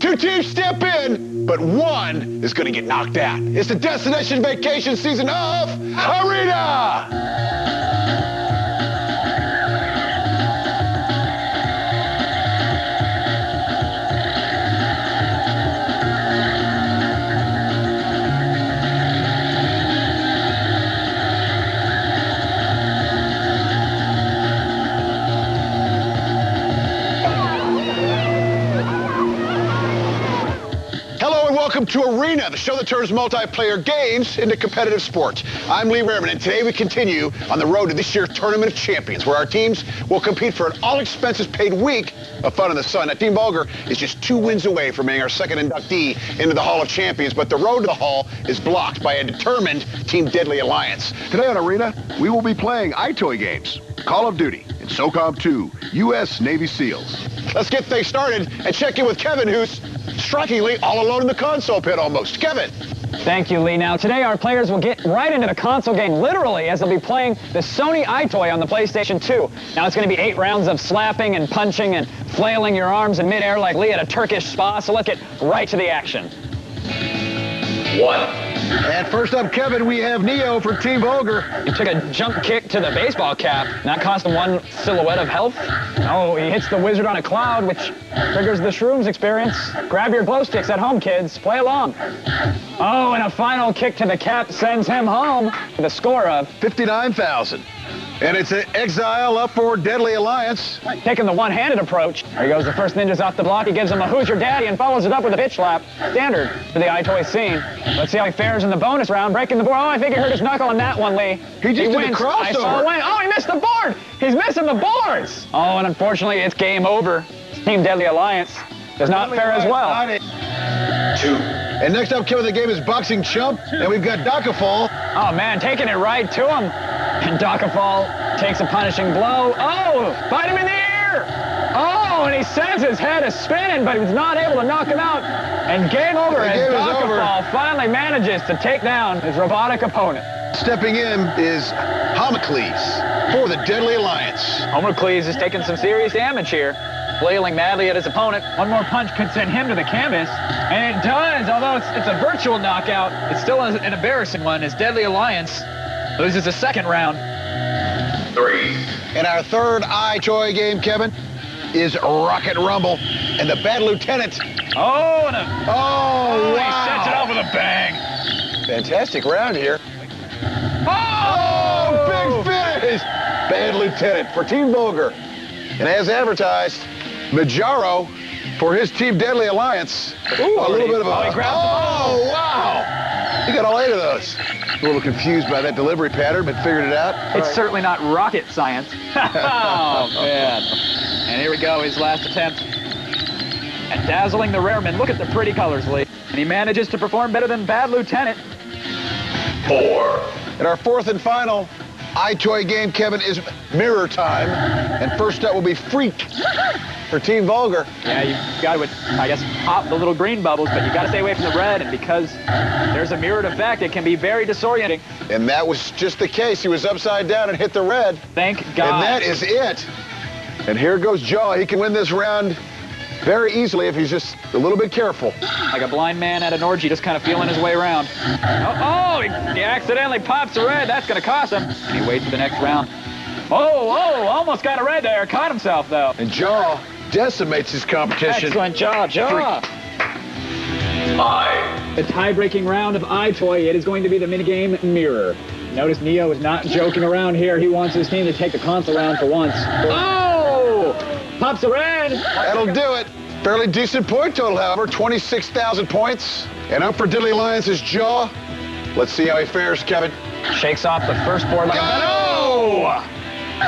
Two teams step in, but one is going to get knocked out. It's the destination vacation season of Arena! Welcome to Arena, the show that turns multiplayer games into competitive sports. I'm Lee Rehrman, and today we continue on the road to this year's Tournament of Champions, where our teams will compete for an all-expenses-paid week of fun in the sun. Now, Team Vulgar is just 2 wins away from being our second inductee into the Hall of Champions, but the road to the Hall is blocked by a determined Team Deadly Alliance. Today on Arena, we will be playing EyeToy games, Call of Duty, and SOCOM 2, U.S. Navy SEALs. Let's get things started and check in with Kevin, who's strikingly all alone in the console pit almost. Kevin. Thank you, Lee. Now, today our players will get right into the console game, literally, as they'll be playing the Sony EyeToy on the PlayStation 2. Now, it's going to be 8 rounds of slapping and punching and flailing your arms in midair like Lee at a Turkish spa, so let's get right to the action. 1. And first up, Kevin, we have Neo for Team Vulgar. He took a jump kick to the baseball cap. That cost him 1 silhouette of health. Oh, he hits the wizard on a cloud, which triggers the shrooms experience. Grab your glow sticks at home, kids. Play along. Oh, and a final kick to the cap sends him home with a score of 59,000. And it's an exile up for Deadly Alliance. Taking the one-handed approach. There he goes, the first ninja's off the block. He gives him a Who's Your Daddy and follows it up with a bitch slap. Standard for the EyeToy scene. Let's see how he fares in the bonus round. Breaking the board. Oh, I think he hurt his knuckle on that one, Lee. He just did a crossover. Oh, he missed the board. He's missing the boards. Oh, and unfortunately, it's game over. Team Deadly Alliance does not fare as well. 2. And next up, Kevin, the game is Boxing Chump. And we've got Dakafall. Oh, man, taking it right to him. And Dakafall takes a punishing blow. Oh, bite him in the ear. Oh, and he sends his head a spinning, but he's not able to knock him out. And game over as Dakafall finally manages to take down his robotic opponent. Stepping in is Homocles for the Deadly Alliance. Homocles is taking some serious damage here, flailing madly at his opponent. One more punch could send him to the canvas, and it does. Although it's a virtual knockout, it's still an embarrassing one as Deadly Alliance loses the second round. 3. And our third EyeToy game, Kevin, is Rocket Rumble. And the Bad Lieutenant. Oh, wow. He sets it off with a bang. Fantastic round here. Oh, big finish. Bad Lieutenant for Team Vulgar. And as advertised, Majaro for his Team Deadly Alliance. Ooh, a little bit of a... he grabbed the ball. Oh, wow. He got all 8 of those. A little confused by that delivery pattern, but figured it out. It's certainly not rocket science. Oh, man. And here we go, his last attempt. And dazzling the Rehrman. Look at the pretty colors, Lee. And he manages to perform better than Bad Lieutenant. 4. And our fourth and final EyeToy game, Kevin, is Mirror Time. And first up will be Freak for Team Vulgar. Yeah, you've got to, I guess, pop the little green bubbles, but you've got to stay away from the red. And because there's a mirrored effect, it can be very disorienting. And that was just the case. He was upside down and hit the red. Thank God. And that is it. And here goes Jaw. He can win this round very easily if he's just a little bit careful. Like a blind man at an orgy, just kind of feeling his way around. He accidentally pops a red. That's going to cost him. And he waits for the next round. Almost got a red there. Caught himself, though. And Jaw decimates his competition. Excellent job, Jaw. The tie-breaking round of EyeToy. It is going to be the minigame Mirror. Notice Neo is not joking around here. He wants his team to take the console round for once. Pops a red. That'll do it. Fairly decent point total, however. 26,000 points. And up for Deadly Alliance's Jaw. Let's see how he fares, Kevin. Shakes off the first board like a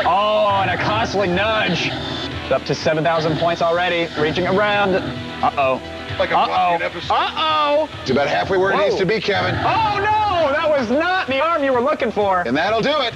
Oh, and a costly nudge. Up to 7,000 points already. Reaching around. Like a blocking episode. It's about halfway where it needs to be, Kevin. Oh, no! That was not the arm you were looking for. And that'll do it.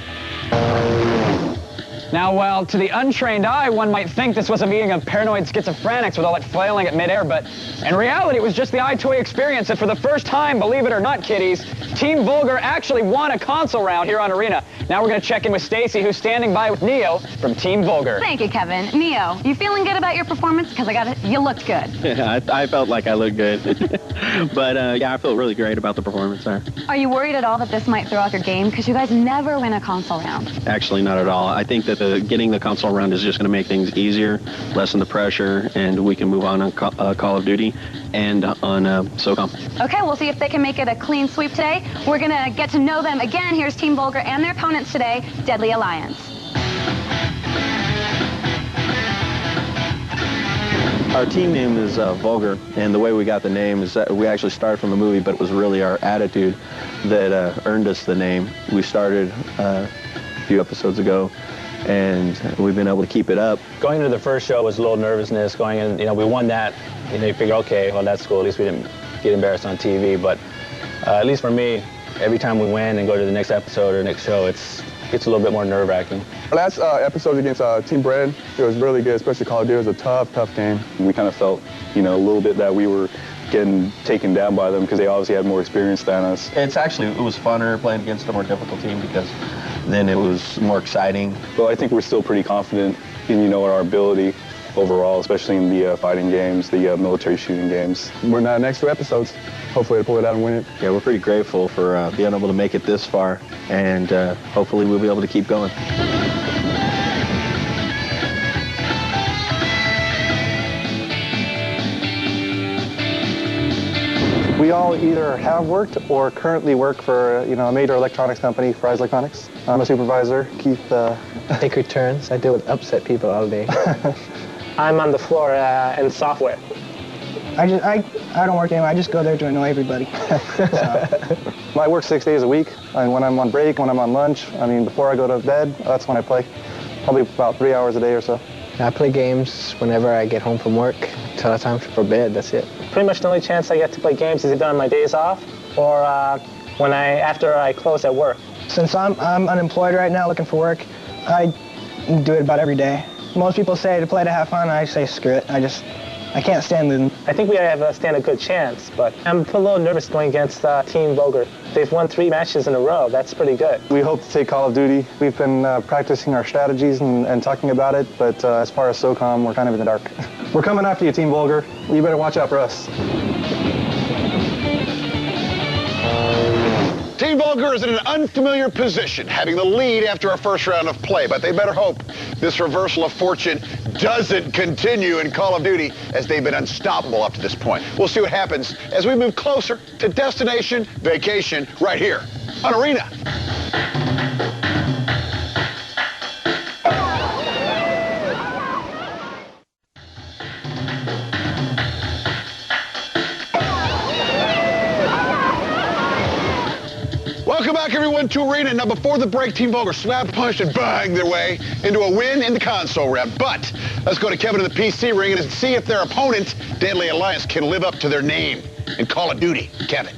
Now, while to the untrained eye, one might think this was a meeting of paranoid schizophrenics with all that flailing at midair, but in reality, it was just the EyeToy experience that for the first time, believe it or not, kiddies, Team Vulgar actually won a console round here on Arena. Now we're going to check in with Stacy, who's standing by with Neo from Team Vulgar. Thank you, Kevin. Neo, you feeling good about your performance? Because you looked good. Yeah, I felt like I looked good. But yeah, I felt really great about the performance there. Are you worried at all that this might throw off your game? Because you guys never win a console round. Actually, not at all. I think that getting the console round is just going to make things easier, lessen the pressure, and we can move on Call of Duty and on SOCOM. Okay, we'll see if they can make it a clean sweep today. We're going to get to know them again. Here's Team Vulgar and their opponents today, Deadly Alliance. Our team name is Vulgar, and the way we got the name is that we actually started from a movie, but it was really our attitude that earned us the name. We started a few episodes ago, and we've been able to keep it up. Going into the first show was a little nervousness. Going in, we won that. You figure, okay, well, that's cool. At least we didn't get embarrassed on TV. But at least for me, every time we win and go to the next episode or next show, it's a little bit more nerve-wracking. Our last episode against Team Bread, it was really good, especially Call of Duty. It was a tough game. We kind of felt, a little bit that we were getting taken down by them because they obviously had more experience than us. It was funner playing against a more difficult team because then it was more exciting. But I think we're still pretty confident in, our ability overall, especially in the fighting games, the military shooting games. We're in the next 2 episodes. Hopefully to pull it out and win it. Yeah, we're pretty grateful for being able to make it this far, and hopefully we'll be able to keep going. We all either have worked or currently work for, a major electronics company, Fry's Electronics. I'm a supervisor. Keith take returns. I deal with upset people all day. I'm on the floor in software. I don't work anywhere. I just go there to annoy everybody. I work 6 days a week. And when I'm on break, when I'm on lunch, before I go to bed, that's when I play. Probably about 3 hours a day or so. I play games whenever I get home from work till it's time for bed. That's it. Pretty much the only chance I get to play games is either on my days off or after I close at work. Since I'm unemployed right now looking for work, I do it about every day. Most people say to play to have fun, I say screw it. I can't stand losing. I think we stand a good chance, but I'm a little nervous going against Team Vulgar. They've won 3 matches in a row. That's pretty good. We hope to take Call of Duty. We've been practicing our strategies and talking about it, but as far as SOCOM, we're kind of in the dark. We're coming after you, Team Vulgar. You better watch out for us. Team Vulgar is in an unfamiliar position, having the lead after our first round of play, but they better hope this reversal of fortune doesn't continue in Call of Duty, as they've been unstoppable up to this point. We'll see what happens as we move closer to Destination Vacation right here on Arena. Welcome back, everyone, to Arena. Now, before the break, Team Vulgar slap punched and banged their way into a win in the console round. But let's go to Kevin in the PC ring and see if their opponent, Deadly Alliance, can live up to their name in Call of Duty. Kevin.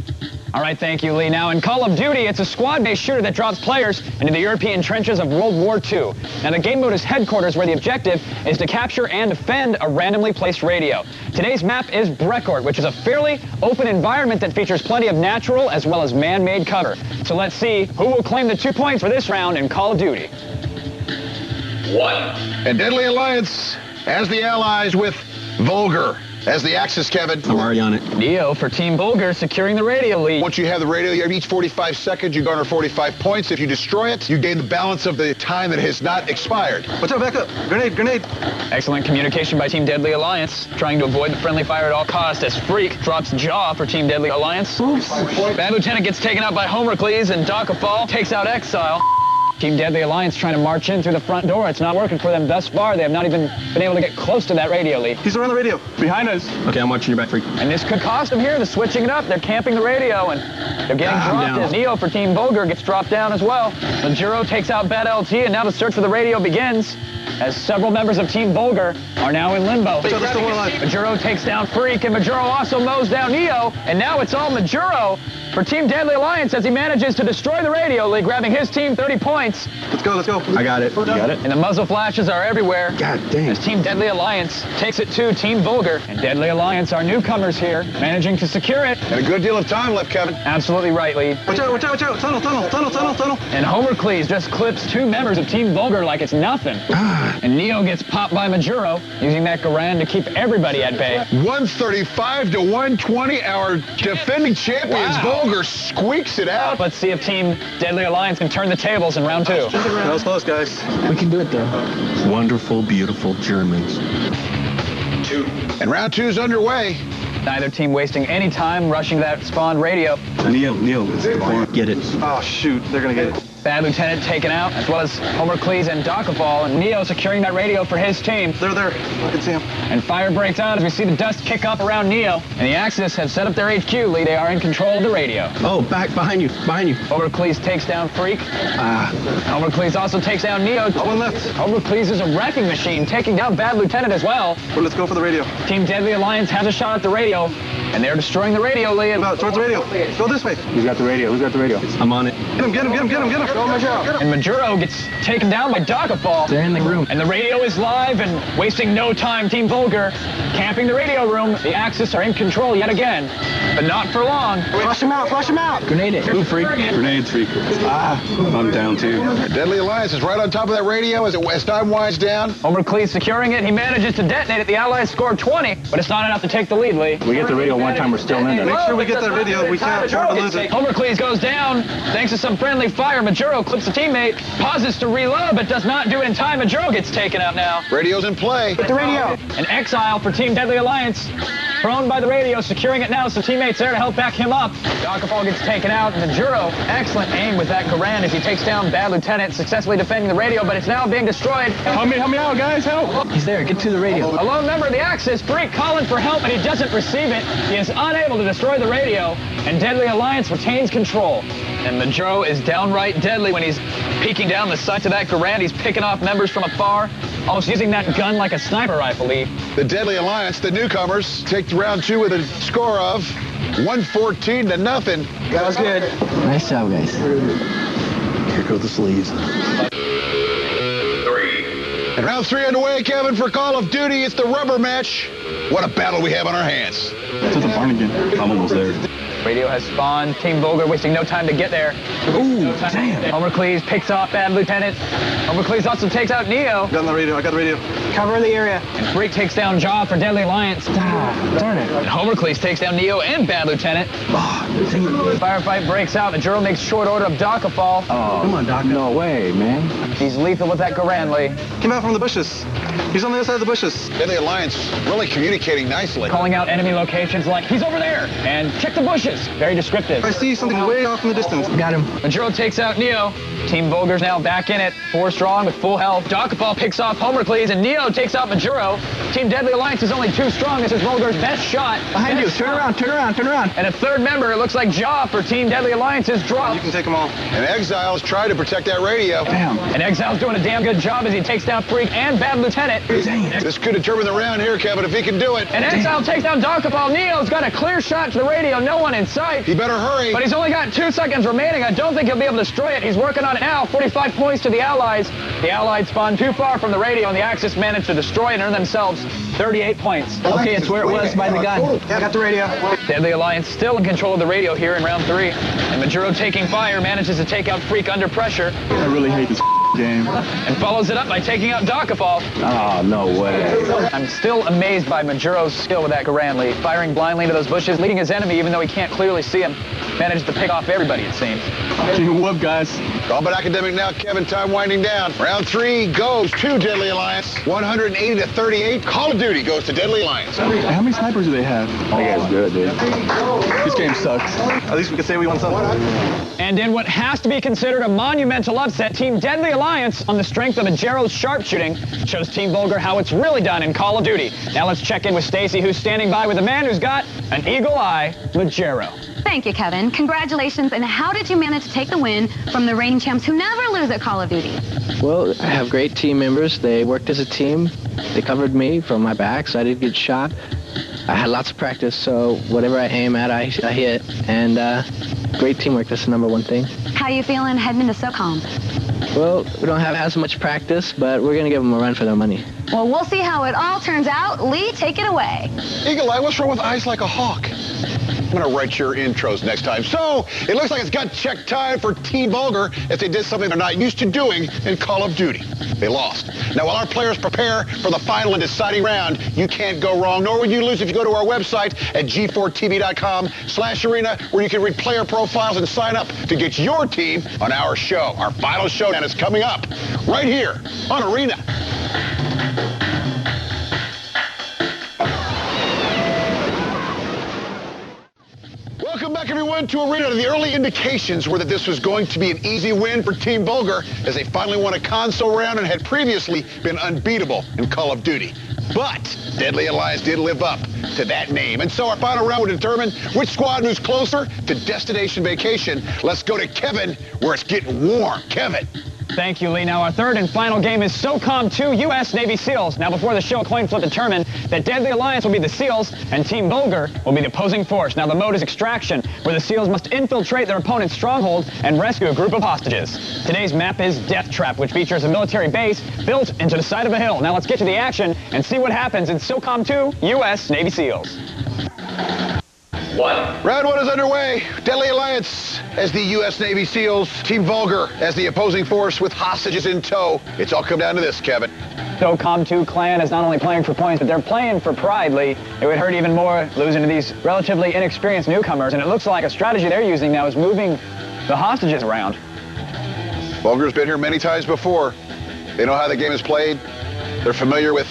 All right, thank you, Lee. Now, in Call of Duty, it's a squad-based shooter that drops players into the European trenches of World War II. Now, the game mode is headquarters, where the objective is to capture and defend a randomly placed radio. Today's map is Brecourt, which is a fairly open environment that features plenty of natural as well as man-made cover. So let's see who will claim the 2 points for this round in Call of Duty. 1. And Deadly Alliance as the allies with Vulgar as the Axis, Kevin. I'm already on it. Neo for Team Vulgar, securing the radio lead. Once you have the radio, each 45 seconds, you garner 45 points. If you destroy it, you gain the balance of the time that has not expired. What's up? Back up. Grenade. Excellent communication by Team Deadly Alliance, trying to avoid the friendly fire at all costs as Freak drops Jaw for Team Deadly Alliance. Oops. Bad Lieutenant gets taken out by Homercles, and Docafall takes out Exile. Team Deadly Alliance trying to march in through the front door. It's not working for them thus far. They have not even been able to get close to that radio lead. He's around the radio. Behind us. Okay, I'm watching your back, Freak. And this could cost them here. They're switching it up. They're camping the radio, and they're getting dropped. As Neo for Team Vulgar gets dropped down as well. Majuro takes out Bad LT, and now the search for the radio begins, as several members of Team Vulgar are now in limbo. Majuro takes down Freak, and Majuro also mows down Neo, and now it's all Majuro for Team Deadly Alliance as he manages to destroy the radio lead, grabbing his team 30 points. Let's go, let's go. I got it. You got it? And the muzzle flashes are everywhere. God dang. As Team Deadly Alliance takes it to Team Vulgar. And Deadly Alliance are newcomers here, managing to secure it. And a good deal of time left, Kevin. Absolutely right, Lee. Watch out, watch out, watch out. Tunnel, tunnel, tunnel, tunnel, tunnel. And Homer Cleese just clips 2 members of Team Vulgar like it's nothing. And Neo gets popped by Majuro, using that Garand to keep everybody at bay. 135 to 120. Our defending champions, Vulgar, squeaks it out. Let's see if Team Deadly Alliance can turn the tables in round 2. That was close, guys. We can do it, though. Wonderful, beautiful Germans. And round 2 is underway. Neither team wasting any time rushing that spawn radio. Neil, get it. Oh, shoot. They're going to get it. Bad Lieutenant taken out, as well as Homer Cleese and Dockafall, and Neo securing that radio for his team. They're there. I can see them. And fire breaks out as we see the dust kick up around Neo. And the Axis have set up their HQ, Lee. They are in control of the radio. Oh, back behind you. Homer Cleese takes down Freak. Homer Cleese also takes down Neo. One left. Homer Cleese is a wrecking machine, taking down Bad Lieutenant as well. Well, let's go for the radio. Team Deadly Alliance has a shot at the radio, and they're destroying the radio, Lee. About towards the radio. Go this way. Who's got the radio? I'm on it. Get him, get him, get him, get him, get him. Go, Majuro. And Majuro gets taken down by Dockafall. They're in the room. And the radio is live and wasting no time. Team Vulgar camping the radio room. The Axis are in control yet again, but not for long. Flush him out, flush him out. Grenade it. Ooh, Freak. Grenades, Freak. I'm down, too. Deadly Alliance is right on top of that radio as time winds down. Homer Cleese securing it. He manages to detonate it. The Allies score 20, but it's not enough to take the lead, Lee. We get the radio one time, we're still in there. Make sure we get that radio. We can't afford to lose it. Homer Cleese goes down. Thanks to some friendly fire, Majuro clips a teammate, pauses to reload, but does not do it in time. Majuro gets taken out now. Radio's in play. Get the radio. An exile for Team Deadly Alliance. Thrown by the radio, securing it now, so teammates there to help back him up. Dockafall gets taken out, and Majuro, excellent aim with that Garand as he takes down Bad Lieutenant, successfully defending the radio, but it's now being destroyed. Help me out, guys, help. He's there, get to the radio. A lone member of the Axis, Freak, calling for help, and he doesn't receive it. He is unable to destroy the radio, and Deadly Alliance retains control. And Majuro is downright deadly when he's peeking down the sights of that Garand. He's picking off members from afar, almost using that gun like a sniper rifle, Lee. The Deadly Alliance, the newcomers, take round 2 with a score of 114 to nothing. That was good. Nice job, guys. Here go the sleeves. And round 3 underway, Kevin, for Call of Duty. It's the rubber match. What a battle we have on our hands. To the barn again. I'm almost there. Radio has spawned. Team Vulgar wasting no time to get there. Ooh, damn. Homer Cleese picks off Bad Lieutenant. Homer Cleese also takes out Neo. Got the radio. I got the radio. Cover the area. And Freak takes down Jaw for Deadly Alliance. Darn it. And Homer Cleese takes down Neo and Bad Lieutenant. Firefight breaks out. Majuro makes short order of Dockafall. Oh, come on, Doc. No way, man. He's lethal with that Garand, Lee. Came out from the bushes. He's on the other side of the bushes. Deadly Alliance really communicating nicely. Calling out enemy locations like, he's over there, and check the bushes. Very descriptive. I see something way off in the distance. Got him. Majuro takes out Neo. Team Vulgar's now back in it, 4 strong with full health. Dockafall picks off Homer Cleese, and Neo takes out Majuro. Team Deadly Alliance is only 2 strong. This is Vulgar's best shot. Behind you. Turn around, turn around, turn around. And a third member, it looks like Jaw for Team Deadly Alliance, is dropped. You can take them all. And Exile's trying to protect that radio. Damn. And Exile's doing a damn good job as he takes down Freak and Bad Lieutenant. This could determine the round here, Kevin, if he can do it. And Exile takes down Dockafall. Neo's got a clear shot to the radio, no one in sight. He better hurry. But he's only got 2 seconds remaining. I don't think he'll be able to destroy it. He's working on it now. 45 points to the Allies. The Allies spawned too far from the radio, and the Axis managed to destroy it and earn themselves 38 points. Okay, it's where it was by the gun. Yeah, got the radio. Deadly Alliance still in control of the radio here in round 3. And Majuro, taking fire, manages to take out Freak under pressure. I really hate this game. And follows it up by taking out Dockafall. Oh, no way. I'm still amazed by Majuro's skill with that Garand, Lee. Firing blindly into those bushes, leading his enemy even though he can't clearly see him. Managed to pick off everybody, it seems. Whoop, guys. Combat Academic now, Kevin, time winding down. Round 3 goes to Deadly Alliance. 180 to 38. Call of Duty goes to Deadly Alliance. How many snipers do they have? Oh, that's good, dude. This game sucks. At least we can say we won something. And in what has to be considered a monumental upset, Team Deadly Alliance, on the strength of Ajero's sharpshooting, shows Team Vulgar how it's really done in Call of Duty. Now let's check in with Stacy, who's standing by with a man who's got an eagle eye, Ajero. Thank you, Kevin. Congratulations. And how did you manage to take the win from the reigning champs who never lose at Call of Duty? Well, I have great team members. They worked as a team. They covered me from my back, so I didn't get shot. I had lots of practice, so whatever I aim at, I hit. And Great teamwork, that's the #1 thing. How you feeling heading into SOCOM? Well, we don't have as much practice, but we're going to give them a run for their money. Well, we'll see how it all turns out. Lee, take it away. Eagle Eye, what's wrong with eyes like a hawk? I'm going to write your intros next time. So, it looks like it's gut check time for Team Vulgar as they did something they're not used to doing in Call of Duty. They lost. Now, while our players prepare for the final and deciding round, you can't go wrong, nor would you lose if you go to our website at G4TV.com/arena, where you can read player profiles and sign up to get your team on our show. Our final showdown is coming up right here on Arena. Welcome back, everyone, to Arena. The early indications were that this was going to be an easy win for Team Vulgar as they finally won a console round and had previously been unbeatable in Call of Duty. But Deadly Alliance did live up to that name. And so our final round will determine which squad moves closer to destination vacation. Let's go to Kevin, where it's getting warm. Kevin. Thank you, Lee. Now, our third and final game is SOCOM 2 U.S. Navy SEALs. Now, before the show, a coin flip determined that Deadly Alliance will be the SEALs and Team Vulgar will be the opposing force. Now, the mode is extraction, where the SEALs must infiltrate their opponent's stronghold and rescue a group of hostages. Today's map is Death Trap, which features a military base built into the side of a hill. Now, let's get to the action and see what happens in SOCOM 2 U.S. Navy SEALs. Round one is underway. Deadly Alliance as the U.S. Navy SEALs. Team Vulgar as the opposing force with hostages in tow. It's all come down to this, Kevin. SOCOM 2 clan is not only playing for points, but they're playing for pride, Lee. It would hurt even more losing to these relatively inexperienced newcomers, and it looks like a strategy they're using now is moving the hostages around. Vulgar's been here many times before. They know how the game is played. They're familiar with,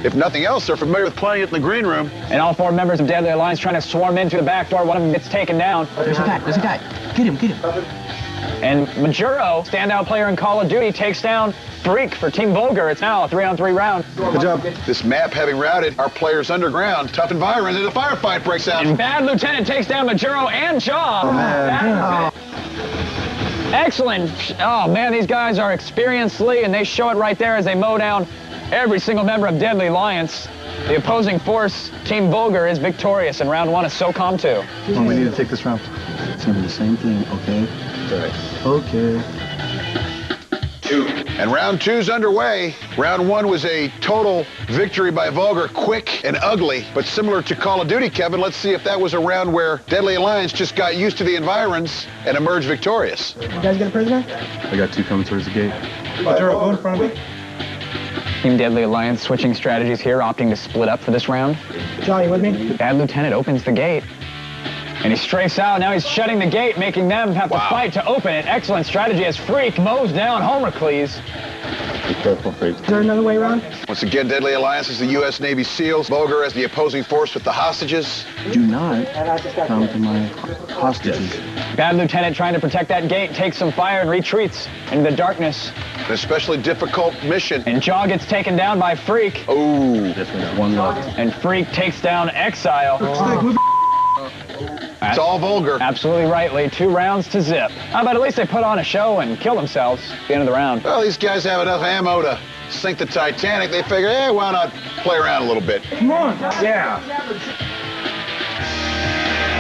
if nothing else, they're familiar with playing it in the green room. And all four members of Deadly Alliance trying to swarm into the back door. One of them gets taken down. There's a guy. Get him. And Majuro, standout player in Call of Duty, takes down Freak for Team Vulgar. It's now a 3-on-3 round. Good job. This map having routed our players underground, tough environment, and a firefight breaks out. And Bad Lieutenant takes down Majuro and Jaw. Oh, man. Excellent. Oh, man, these guys are experienced, Lee, and they show it right there as they mow down every single member of Deadly Alliance. The opposing force, Team Vulgar, is victorious in round one of SOCOM 2. Oh, we need to take this round. It's going to be the same thing, okay? Right. Okay. And round two's underway. Round one was a total victory by Vulgar, quick and ugly, but similar to Call of Duty, Kevin. Let's see if that was a round where Deadly Alliance just got used to the environs and emerged victorious. You guys get a prisoner? I got two coming towards the gate. Gerald, go in front of me. Team Deadly Alliance switching strategies here, opting to split up for this round. Johnny, with me? Bad Lieutenant opens the gate. And he strafes out. Now he's shutting the gate, making them have to fight to open it. Excellent strategy as Freak mows down Homercles. Be careful, Freak. Is there another way around? Once again, Deadly Alliance is the U.S. Navy SEALs. Vulgar as the opposing force with the hostages. Do not come to my hostages. Bad Lieutenant trying to protect that gate, takes some fire and retreats into the darkness. An especially difficult mission. And Jaw gets taken down by Freak. Oh. This one's one left. And Freak takes down Exile. It's all Vulgar. Absolutely right, Lee. 2 rounds to zip. How about at least they put on a show and kill themselves at the end of the round? Well, these guys have enough ammo to sink the Titanic. They figure, hey, why not play around a little bit? Come on. Yeah.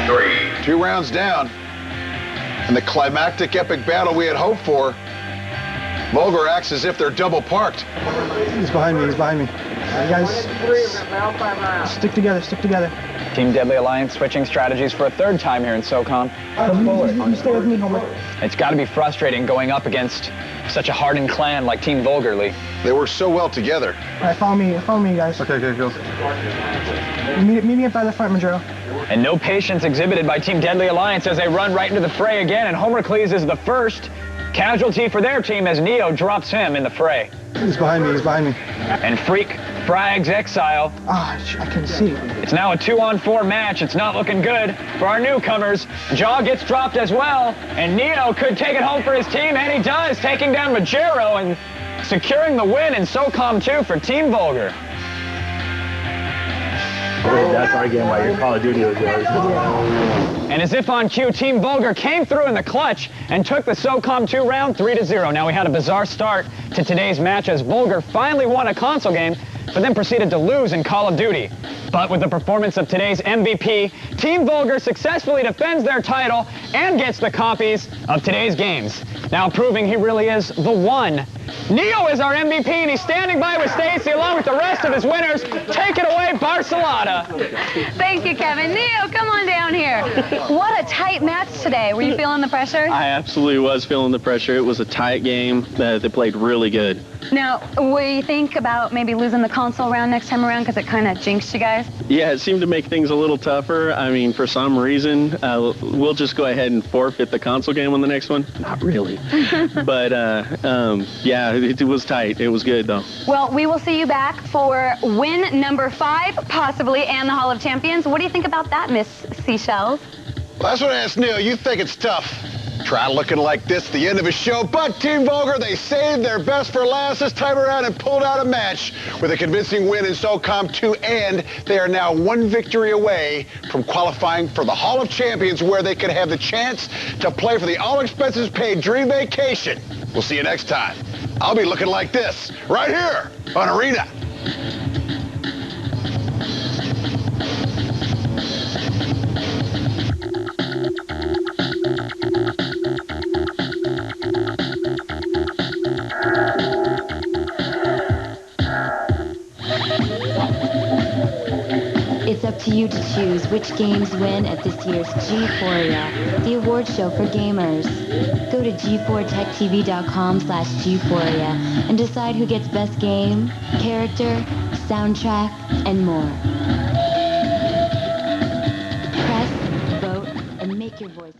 3. 2 rounds down. And the climactic epic battle we had hoped for. Vulgar acts as if they're double parked. He's behind me. You guys, stick together. Team Deadly Alliance switching strategies for a third time here in SOCOM. You stay with me, Homer. It's got to be frustrating going up against such a hardened clan like Team Vulgar, Lee. They work so well together. All right, follow me, you guys. Okay, go. Meet me up by the front, Majuro. And no patience exhibited by Team Deadly Alliance as they run right into the fray again, and Homercles is the first casualty for their team as Neo drops him in the fray. He's behind me. And Freak frags Exile. I couldn't see. It's now a 2-on-4 match. It's not looking good for our newcomers. Jaw gets dropped as well, and Neo could take it home for his team, and he does, taking down Majero and securing the win in SOCOM 2 for Team Vulgar. That's our game while your Call of Duty was yours. And as if on cue, Team Vulgar came through in the clutch and took the SOCOM 2 round 3-0. Now we had a bizarre start to today's match as Vulgar finally won a console game, but then proceeded to lose in Call of Duty. But with the performance of today's MVP, Team Vulgar successfully defends their title and gets the copies of today's games. Now proving he really is the one. Neo is our MVP, and he's standing by with Stacy along with the rest of his winners. Take it away, Barcelona. Thank you, Kevin. Neo, come on down here. What a tight match today. Were you feeling the pressure? I absolutely was feeling the pressure. It was a tight game. They played really good. Now, what do you think about maybe losing the console round next time around because it kind of jinxed you guys? Yeah, it seemed to make things a little tougher. I mean, for some reason, we'll just go ahead and forfeit the console game on the next one. Not really. But, yeah, it was tight. It was good, though. Well, we will see you back for win number 5, possibly, and the Hall of Champions. What do you think about that, Miss Seashells? Well, that's what I asked Neil. You think it's tough. Try looking like this at the end of a show, but Team Vulgar, they saved their best for last this time around and pulled out a match with a convincing win in SOCOM 2, and they are now 1 victory away from qualifying for the Hall of Champions, where they could have the chance to play for the all-expenses-paid dream vacation. We'll see you next time. I'll be looking like this right here on Arena. It's up to you to choose which games win at this year's G4, the award show for gamers. Go to g4techtv.com/G4 and decide who gets best game, character, soundtrack, and more. Press, vote, and make your voice